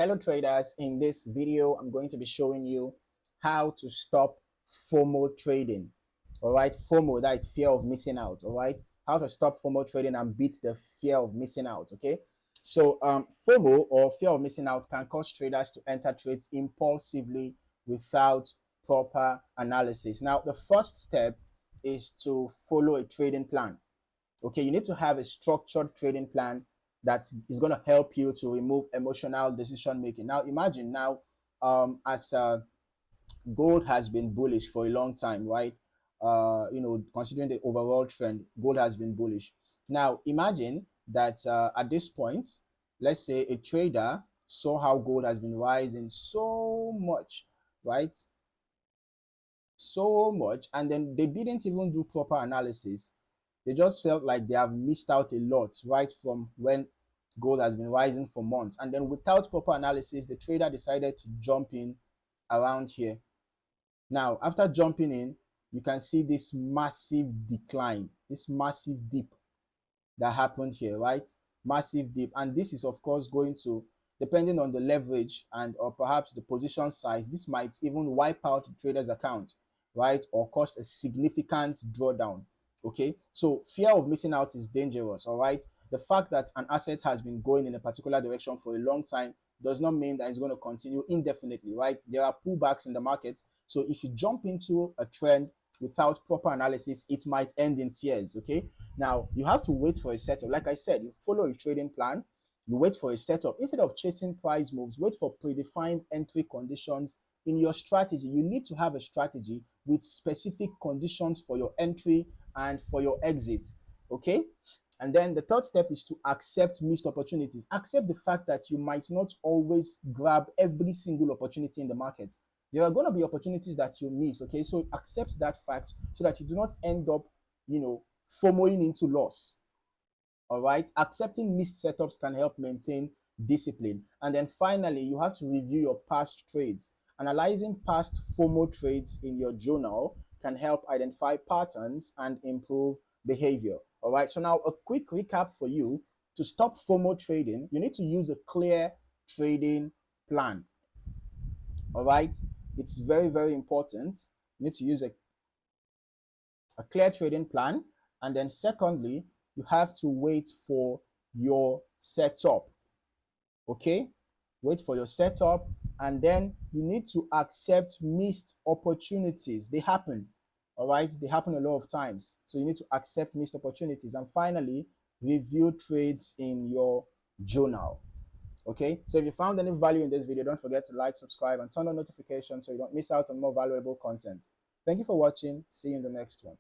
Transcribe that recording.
Hello traders, in this video I'm going to be showing you how to stop FOMO trading. All right, FOMO, that is fear of missing out. All right, how to stop FOMO trading and beat the fear of missing out. Okay, so FOMO, or fear of missing out, can cause traders to enter trades impulsively without proper analysis. Now the first step is to follow a trading plan. Okay, you need to have a structured trading plan that is going to help you to remove emotional decision making. Now imagine now, as gold has been bullish for a long time, right? Considering the overall trend, gold has been bullish. Now imagine that at this point, let's say a trader saw how gold has been rising so much, right? So much, and then they didn't even do proper analysis. They just felt like they have missed out a lot right from when gold has been rising for months. And then without proper analysis, the trader decided to jump in around here. Now, after jumping in, you can see this massive decline, this massive dip that happened here, right? Massive dip. And this is, of course, going to, depending on the leverage and or perhaps the position size, this might even wipe out the trader's account, right? Or cause a significant drawdown. Okay, so fear of missing out is dangerous. All right, the fact that an asset has been going in a particular direction for a long time does not mean that it's going to continue indefinitely, right? There are pullbacks in the market, so if you jump into a trend without proper analysis, it might end in tears. Okay, now you have to wait for a setup. Like I said, you follow a trading plan, you wait for a setup. Instead of chasing price moves, wait for predefined entry conditions in your strategy. You need to have a strategy with specific conditions for your entry and for your exit. Okay, and then the third step is to accept missed opportunities. Accept the fact that you might not always grab every single opportunity in the market. There are going to be opportunities that you miss. Okay, so accept that fact so that you do not end up, FOMOing into loss. All right, accepting missed setups can help maintain discipline. And then finally, you have to review your past trades. Analyzing past FOMO trades in your journal can help identify patterns and improve behavior. All right, so now a quick recap for you. To stop FOMO trading, you need to use a clear trading plan. All right, it's very, very important. You need to use a clear trading plan. And then secondly, you have to wait for your setup. Okay, wait for your setup, and then you need to accept missed opportunities. They happen. All right, they happen a lot of times, so you need to accept missed opportunities. And finally, review trades in your journal. Okay, so if you found any value in this video, don't forget to like, subscribe, and turn on notifications so you don't miss out on more valuable content. Thank you for watching. See you in the next one.